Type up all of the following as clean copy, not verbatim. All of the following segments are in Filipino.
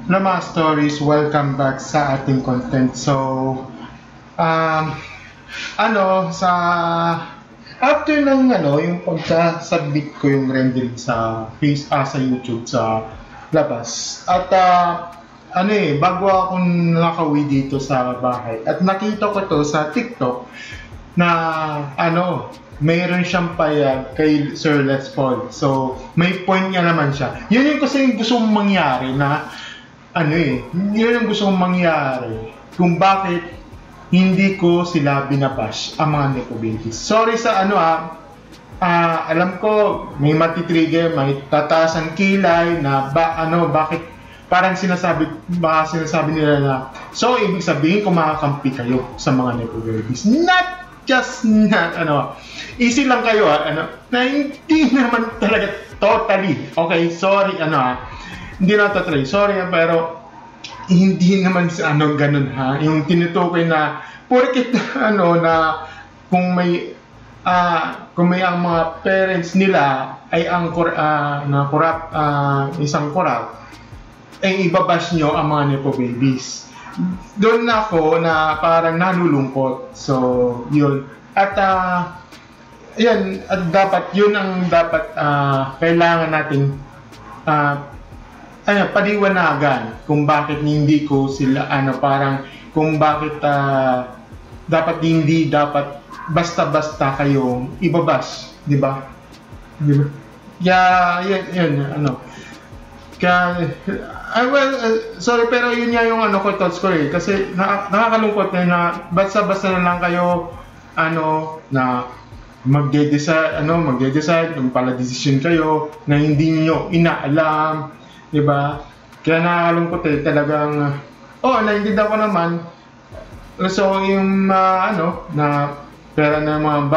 Hello mga stories, welcome back sa ating content. So, um, sa after ng yung pagka-submit ko yung rendering sa YouTube sa labas. At bago ako nakauwi dito sa bahay at nakita ko to sa TikTok na mayroon siyang payag kay Sir Les Paul. So, may point nga naman siya. Yun yung kasi yung gusto mong mangyari na yun yung gusto kong mangyari kung bakit hindi ko sila binabash ang mga Nepo Babies. Sorry sa alam ko may matitrigger, may tataas ang kilay na bakit parang sinasabi nila na so ibig sabihin kumakampi kayo sa mga Nepo Babies. Not just na easy lang kayo na hindi naman talaga totally okay, sorry hindi na totally sorry pero hindi naman ganun yung tinutukoy na porket na kung may ang mga parents nila ay ang isang corrupt ay ibabash nyo ang mga Nepo Babies. Doon na ako na parang nalulungkot. So, yun. At yun ang dapat kailangan nating paliwanagan kung bakit hindi ko sila kung bakit dapat basta-basta kayong ibabash, di ba? Kaya sorry pero yun nga yung thoughts ko kasi nakakalungkot na basta-basta na lang kayo na magde-decide ng pala decision kayo na hindi niyo inaalam. Diba? Kaya nakakalungkot talagang naiintindihan ko naman. So yung na pera ng mga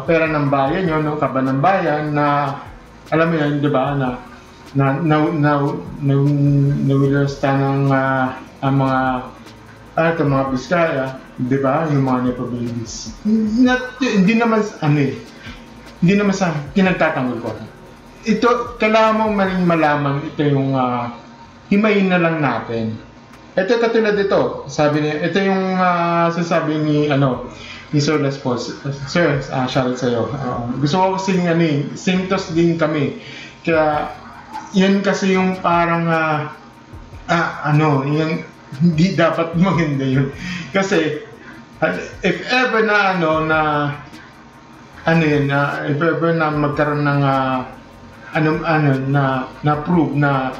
pera ng bayan yun, kaba ng bayan na alam mo yun, diba? Na nawilasta ng ang mga Biskaya, diba? Yung mga Nepo Babies. Hindi naman sa pinagtatanggol ko. Ito, kailangan mong malaman ito yung himayin na lang natin. Ito katulad ito, ito yung sasabi ni Sir Les Paul. Sir, shoutout sa'yo. Gusto ko kasi Saintos din kami. Kaya, yan kasi yung parang yung hindi dapat maganda yun. Kasi, if ever if ever na magkaroon ng na prove na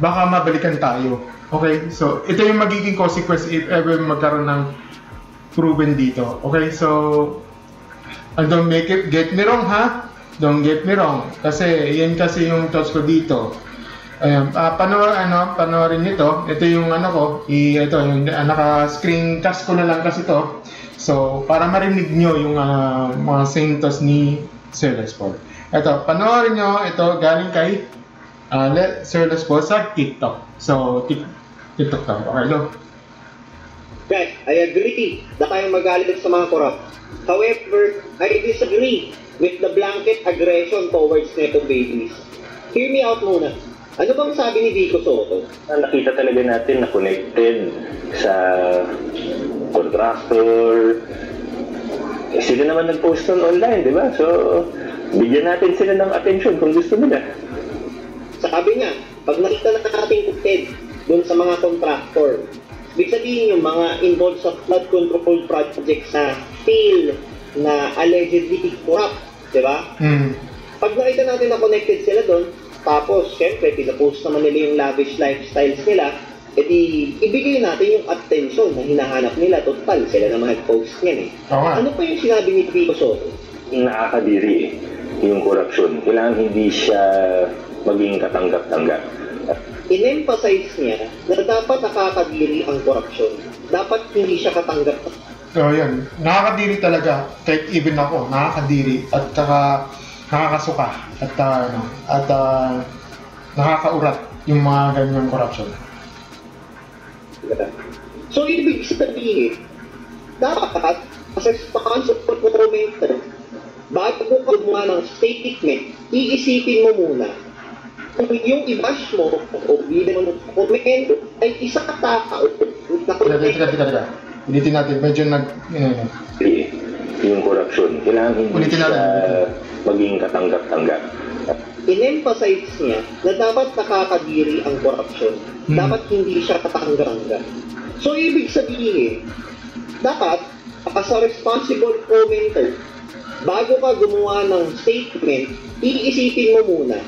baka mabalikan tayo. Okay? So, ito yung magiging consequence if ever magkaroon ng proven dito. Okay? So, don't get me wrong Don't get me wrong. Kasi, yan kasi yung thoughts ko dito. Ayan, panoorin nito. Ito yung ito yung naka-screencast ko na lang kasi to. So, para marinig nyo yung mga saintos ni Sir Les Paul. Ito, panoorin nyo. Ito, galing kay Sir Les Paul sa TikTok. So, TikTok to. Okay, go. Yes, I agree na tayong magalit sa mga korap. However, I disagree with the blanket aggression towards Nepo Babies. Hear me out muna. Ano bang sabi ni Vico Soto? Nakita talaga natin na connected sa contractor. Sila naman nag-post nun online, di ba? So, bigyan natin sila ng attention kung gusto nila. Sabi nga, pag nakita na natin connected dun sa mga contractor, ibig sabihin yung mga involved sa flood control project sa field na allegedly corrupt, di ba? Pag nakita natin na connected sila doon, tapos syempre pinapost naman nila yung lavish lifestyles nila, edi ibigay natin yung attention na hinahanap nila. Total, sila naman nag-post niyan Ano pa yung sinabi ni Vico Soto? Nakakadiri yung corruption. Kailangan hindi siya maging katanggap-tanggap. In-emphasize niya na dapat nakakadiri ang corruption. Dapat hindi siya katanggap. So, yan. Nakakadiri talaga. Kahit even ako, nakakadiri. At nakakasuka. At nakakaurat yung mga ganyang corruption. So, ibig sabihin, dapat as a responsible commenter, bago ka gumawa ng statement, iisipin mo muna kung yung i-bash mo o bibigyan mo ng komento ay isang tao na Teka. Ulitin natin, medyo yung corruption. Kailangan hindi Ulitin siya natin. maging katanggap-tanggap. in-emphasize niya na dapat nakakadiri ang korupsyon. Dapat hindi siya katanggap-tanggap. So, ibig sabihin, dapat, as a responsible commenter, bago ka gumawa ng statement, iisipin mo muna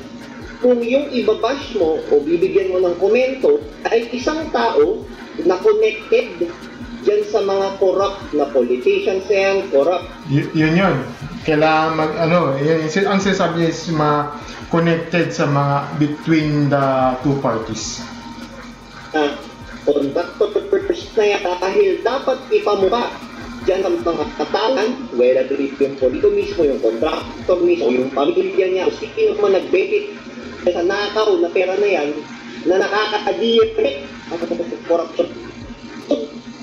kung yung ibabash mo o bibigyan mo ng komento ay isang tao na connected dyan sa mga corrupt na politicians yan, corrupt. Yun. Kailangan ang sinasabi niya is connected sa mga between the two parties. Contractors na yan dahil dapat ipamuka dyan sa mga katangan, whether yung politiko mismo, yung contractor mismo, yung pamilya niya, o sino man nag-benefit sa nakaw na pera na yan, na nakaka-adire ang corruption.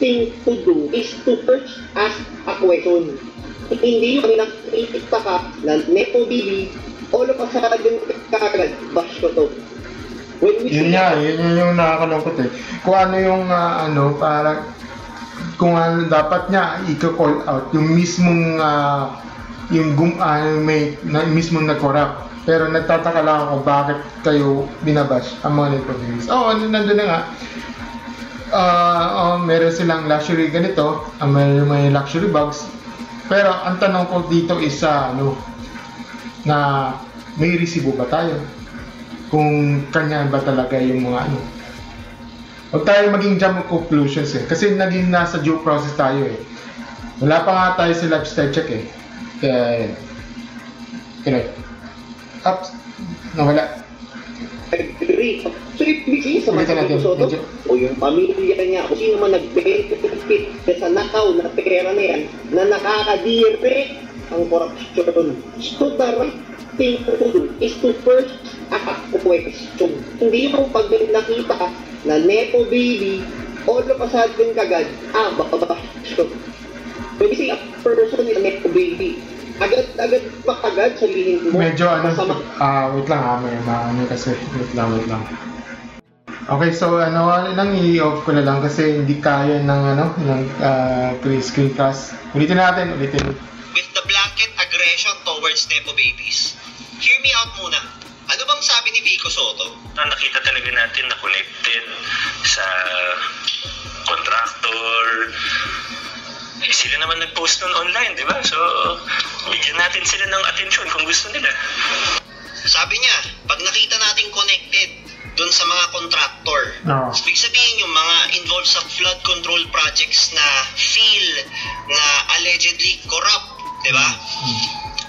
Thing to do is to first ask a question. Hindi yung nakikita ka na Nepo BB, all of a sudden kagad, bash ko to. Yun yung nakakalungkot eh. Kung ano yung parang kung ano dapat niya i-call out yung mismong mismong nag-corrupt. Pero nagtataka lang ako bakit kayo binabash ang mga Nepo BBs. Nandun na nga. Meron silang luxury ganito, may luxury bags. Pero ang tanong ko dito is na may resibo ba tayo? Kung kanya ba talaga yung mga Huwag tayo maging jump conclusions eh. Kasi naging nasa due process tayo eh. Wala pa nga tayo sa lifestyle check eh. Kaya nawala. Agree. So, ibig sa mga Soto, o yung pamilya niya, o sino man nag-benefit sa nakaw na pera na yan, na nakakadire ang corruption. So, the right thing to do is to first ask a question. Hindi yung pag nakita na Nepo baby, all of a sudden kagad, babash ko. When you see a person is a Nepo baby, agad sabihin mo. Medyo wait lang may kasi, wait lang. Okay, so lang i-off ko na lang kasi hindi kaya ng screen cast. Ulitin. With the blanket aggression towards Nepo babies. Hear me out muna. Ano bang sabi ni Vico Soto? Nakita talaga natin na connected sa contractor. Sila naman nag-post nun online, di ba? So, bigyan natin sila ng atensyon kung gusto nila. Sabi niya, pag nakita natin connected dun sa mga contractor, ibig sabihin yung mga involved sa flood control projects na feel na allegedly corrupt, di ba?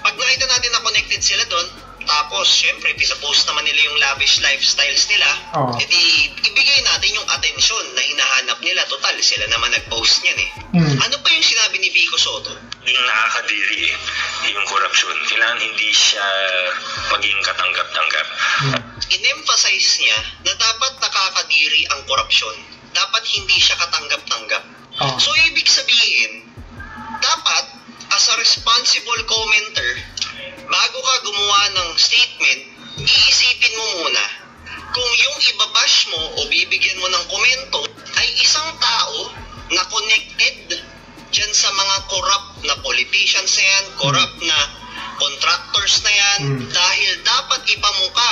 Pag nakita natin na connected sila dun, tapos, syempre, pisa-post naman nila yung lavish lifestyles nila, edi ibigay natin yung atensyon na hinahanap nila. Total, sila naman nag-post niyan eh. Ano pa yung sinabi ni Vico Soto? Yung nakakadiri yung corruption. Kailangan hindi siya maging katanggap-tanggap. In-emphasize niya na dapat nakakadiri ang korupsyon. Dapat hindi siya katanggap-tanggap. So, ibig sabihin, dapat, as a responsible commenter, bago ka gumawa ng statement, iisipin mo muna kung yung ibabash mo o bibigyan mo ng komento ay isang tao na connected dyan sa mga corrupt na politicians na yan, corrupt na contractors na yan, dahil dapat ipamuka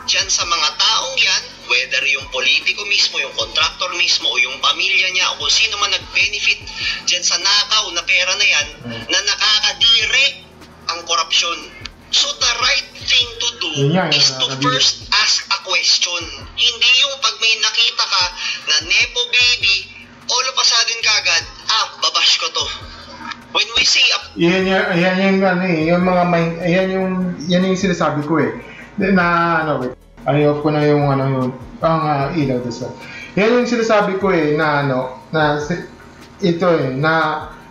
dyan sa mga taong yan, whether yung politiko mismo, yung contractor mismo, o yung pamilya niya, o kung sino man nag-benefit dyan sa nakaw na pera na yan, na nakakadire ang korupsyon. So the right thing to do is to first ask a question. Hindi yung pag may nakita ka na Nepo baby, all of a sudden kagad, babash ko to. When we say yan yung sinasabi ko eh. Wait. Ay-off ko na yung ilaw doon. Yan yung sinasabi ko eh na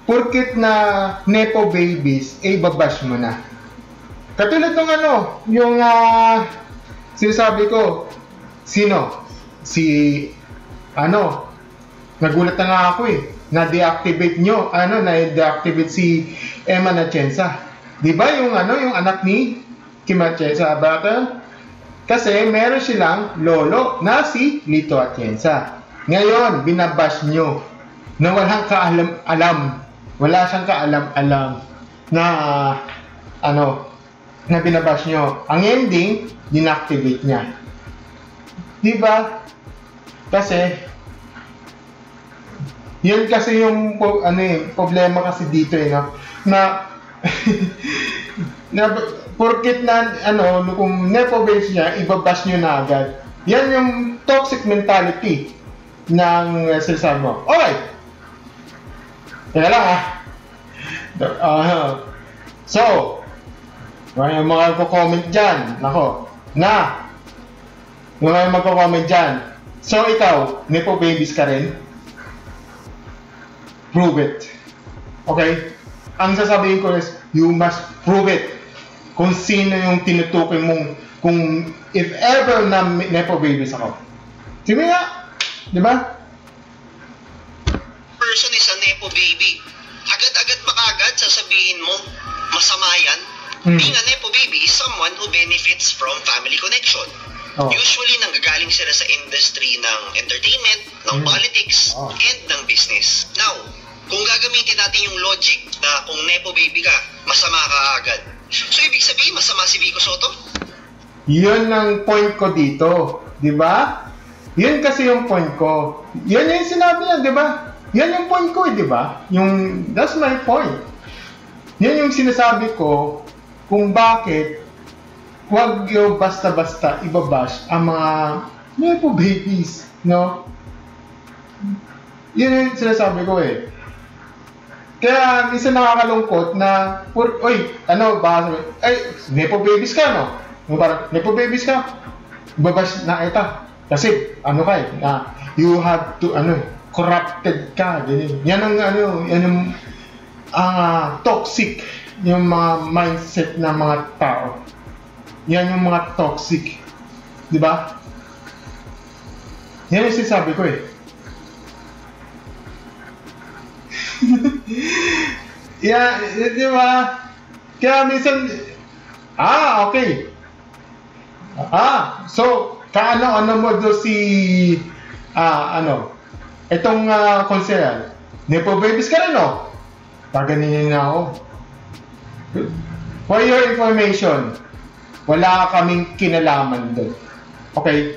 porket na Nepo babies, babash mo na. Katulad ng yung sinasabi ko, sino? Nagulat na nga ako eh. Na-deactivate na-deactivate si Emma Atienza. Di ba yung anak ni Kim Atienza Battle? Kasi meron silang lolo na si Lito Atienza. Ngayon, binabash nyo na walang kaalam-alam. Wala siyang kaalam-alam na na binabash nyo. Ang ending, dinactivate niya. Diba? Kasi, yun kasi yung problema kasi dito na na porket na kung nepo-base niya, ibabash nyo na agad. Yan yung toxic mentality ng sinasabi mo. Okay! Teka lang So, may mga magko-comment dyan. May mga magko-comment dyan. So, ikaw, nepo-babies ka rin? Prove it. Okay? Ang sasabihin ko is, you must prove it. Kung sino yung tinutukoy mong, kung if ever na nepo babies ako. Sige nga, di ba? Person is a nepo baby. Agad-agad makagad sasabihin mo, masama yan. Being a nepo baby is someone who benefits from family connection. Usually, nanggagaling sila sa industry ng entertainment, ng politics, and ng business. Now, kung gagamitin natin yung logic na kung nepo baby ka, masama ka agad. So, ibig sabihin, masama si Vico Soto? Yun ang point ko dito. Di ba? Yun kasi yung point ko. Yan yung sinabi niya, di ba? Yan yung point ko, di ba? That's my point. Yan yung sinasabi ko kung bakit huwag yung basta-basta ibabash ang mga nepo babies, no? Yun yung sinasabi ko eh. Kaya minsan nakakalungkot na, nepo babies ka, no? Parang, nepo babies ka, babash na kita. Kasi, you have to, corrupted ka, ganyan. Yan ang toxic, yung mga mindset ng mga tao. Yan yung mga toxic. Di ba? Yan yung sinasabi ko eh. Yeah, di ba? Kaya minsan, okay. So, kaano mo do si, itong konseral. Nepo babies ka rin, no? Paganinin na ako. For your information, wala kaming kinalaman doon. Okay?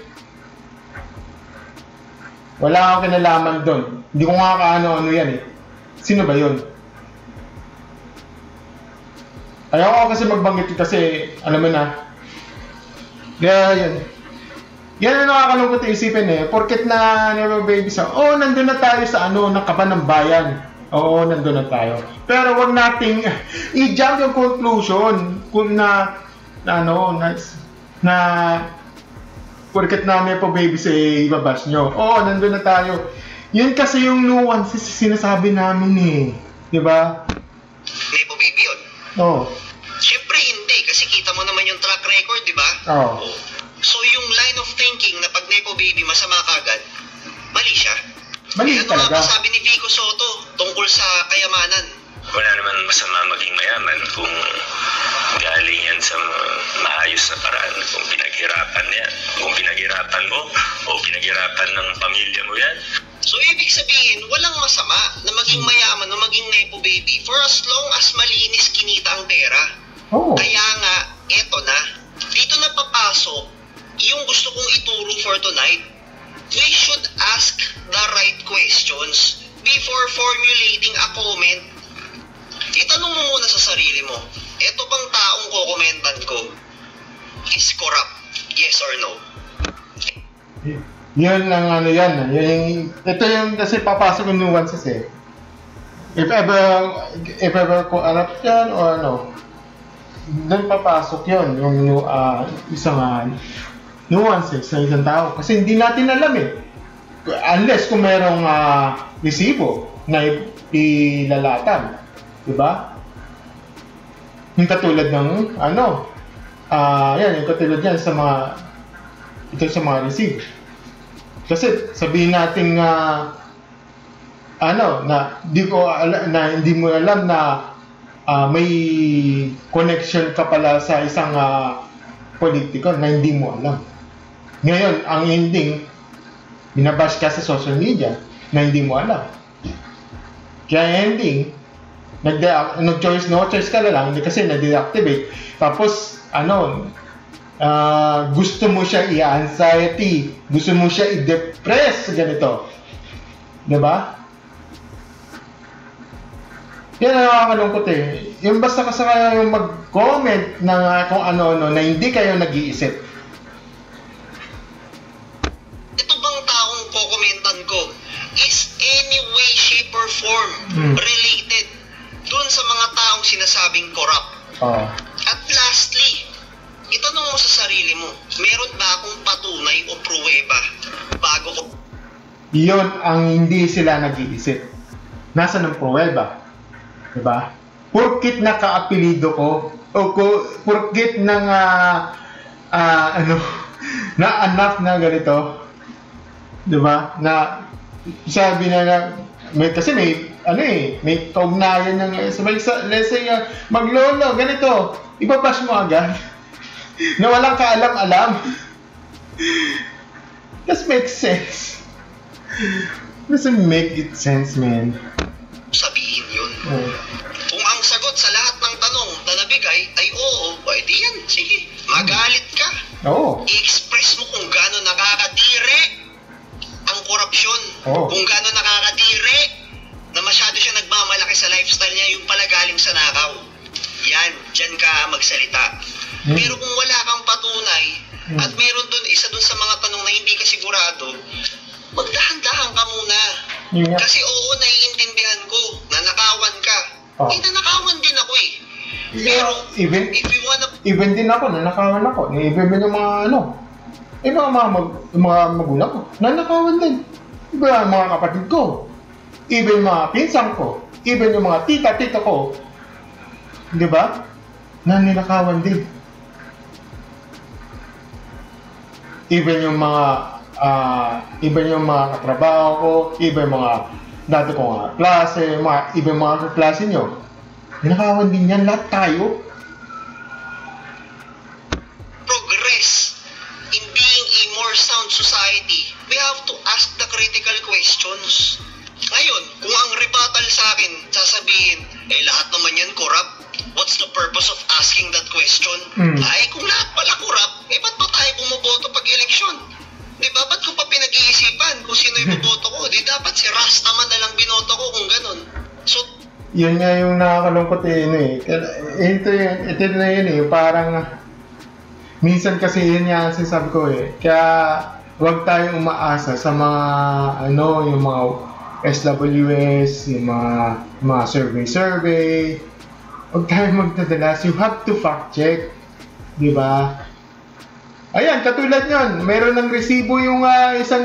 Wala akong kinalaman doon. Hindi ko nga kaano-ano yan eh. Sino ba yun? Ayaw ko kasi magbanggit kasi, alam mo na. Kaya yan. Yan ang nakakalungkot isipin eh. Porket na nepo babies nandun na tayo sa nakaban ng bayan. Oo, nandun na tayo. Pero wag nating i-jump yung conclusion kung na porket na nepo babies ibabash nyo. Oo, nandun na tayo. Yun kasi yung nuances sinasabi namin eh. Di ba? Nepo baby yun? Oo. Siyempre hindi, kasi kita mo naman yung track record, di ba? Oo. So yung line of thinking na pag nepo baby masama kagad, mali siya. Mali talaga. Ano nga sabi ni Vico Soto tungkol sa kayamanan? Wala naman masama maging mayaman kung galing yan sa maayos na paraan. Kung pinaghirapan yan, kung pinaghirapan mo o pinaghirapan ng pamilya mo yan. So, ibig sabihin, walang masama na maging mayaman o maging nepo baby for as long as malinis kinita ang pera. Oh. Kaya nga, eto na. Dito na papasok yung gusto kong ituro for tonight. We should ask the right questions before formulating a comment. Itanong mo muna sa sarili mo, eto bang taong kokomentan ko is corrupt? Yes or no? Yun ang yan. Ito yung kasi papasok yung nuances eh. If ever ko alam yan o doon papasok yun yung isang nuances ng isang tao. Kasi hindi natin alam eh. Unless kung merong resibo na ilalatan. Diba? Yung katulad ng yung katulad yan sa mga resibo. Kasi sabihin natin na hindi mo alam na may connection ka pala sa isang political na hindi mo alam. Ngayon, ang ending, binabash ka sa social media na hindi mo alam. Kaya ending, nag-choice ka na lang kasi na-deactivate. Tapos, gusto mo siya i-anxiety, gusto mo siya i-depress, ganito. Diba? Yan ang nakakalungkot eh. Yung basta kasama yung mag-comment ng kung ano-ano na hindi kayo nag-iisip. Ito bang taong kukomentan ko is any way, shape, or form related dun sa mga taong sinasabing corrupt? At lastly, itanong mo sa sarili mo, meron ba akong patunay o pruweba bago ko? Yun ang hindi sila nag-iisip. Nasaan ang pruweba? Diba? Purkit naka-apelido ko o purkit na na anak na ganito, diba? Na sabi na kasi may kaugnayan ng let's say maglolo ganito, ibabash mo agad na walang kaalam-alam. This makes sense. Doesn't make it sense, man. Sabihin yun. Kung ang sagot sa lahat ng tanong na nabigay ay oo, pwede yan. Sige, magalit ka. I-express mo kung gaano nakakadiri ang korupsyon. Kung gaano nakakadiri na masyado siya nagmamalaki sa lifestyle niya, yung pala galing sa nakaw. Yan, dyan ka magsalita. Pero kung wala kang patunay at meron dun isa dun sa mga tanong na hindi ka sigurado, magdahan-dahan ka muna. Kasi oo, naiintindihan ko, nanakawan ka. Nanakawan din ako eh. Pero, if you wanna... Even din ako, nanakawan ako. Even yung mga mga magulang ko, nanakawan din. Iba mga kapatid ko. Even mga pinsan ko. Even yung mga tita-tita ko. Di ba? Nanakawan din. Even yung mga katrabaho ko, even mga dati ko nga klase, even mga kaklase nyo, ninakawan din yan, lahat tayo. Progress in being a more sound society, we have to ask the critical questions. Ngayon, kung ang rebuttal sa akin, sasabihin, lahat naman yan corrupt, what's the purpose of asking that question? Ay, kung lahat pala corrupt, ba't ba tayo bumoboto pag eleksyon? Diba, ba't ko pa pinag-iisipan kung sino yung boboto ko? Di dapat si Rastaman na lang binoto ko kung ganun. So, yun nga yung nakakalungkot Ito na yun parang minsan kasi yun nga sinasabi ko kaya huwag tayong umaasa sa mga yung mga SWS, yung mga survey. Huwag tayong magdadalas. You have to fact check. Diba? Ayan, katulad nyon, meron ng resibo yung isang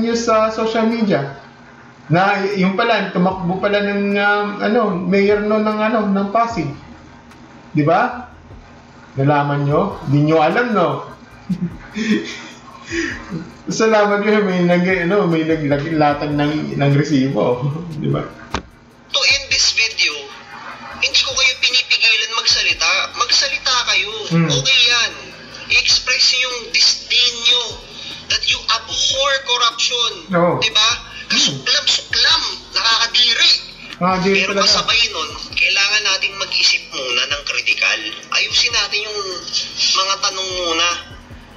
news sa social media na yung pala, tumakbo pala ng mayor ng Pasig. Di ba? Nalaman nyo? Di nyo alam, no? Salamat nyo, may naglatag ng resibo. Di ba? To end this video, hindi ko kayo pinipigilan magsalita. Magsalita kayo. Okay yan. I-express yung disdain nyo that you abhor corruption. Diba? Kasuklam-suklam. Nakakadiri. Pero kasabay nun, kailangan nating mag-isip muna ng kritikal. Ayusin natin yung mga tanong muna.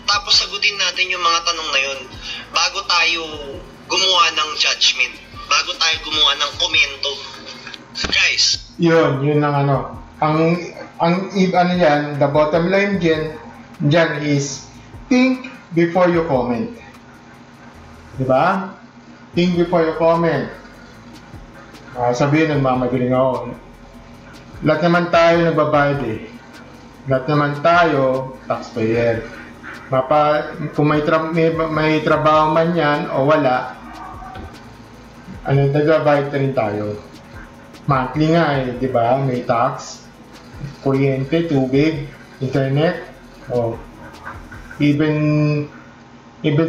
Tapos sagutin natin yung mga tanong na yun bago tayo gumawa ng judgment. Bago tayo gumawa ng komento. Guys. Yun ang yan, the bottom line dyan is think before you comment. Diba? Think before you comment. Sabihin, nagmamagaling ako. Lahat naman tayo nagbabayad Lahat naman tayo taxpayer. Kung may trabaho man yan o wala, nagbabayad na rin tayo. Monthly nga diba? May tax, kuryente, tubig, internet, even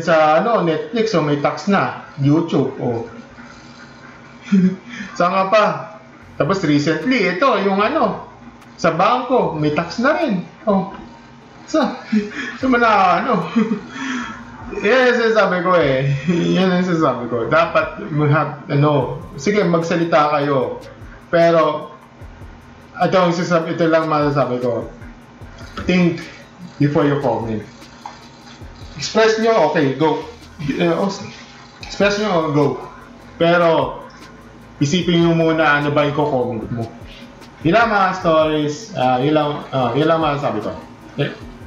sa Netflix, may tax na, YouTube, Saan nga pa? Tapos recently, ito, yung Sa bangko, may tax na rin. Oh. Sa mga ano. Yan ang sinasabi ko eh. Yan ang sinasabi ko. Dapat, sige, magsalita kayo. Pero, ito lang masasabi ko. Think before you comment. Express nyo, okay, go. Express nyo, go. Pero, isipin nyo muna ano ba yung comment mo. Yun lang mga stories. Yun lang masasabi ko.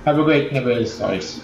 Have a great stories.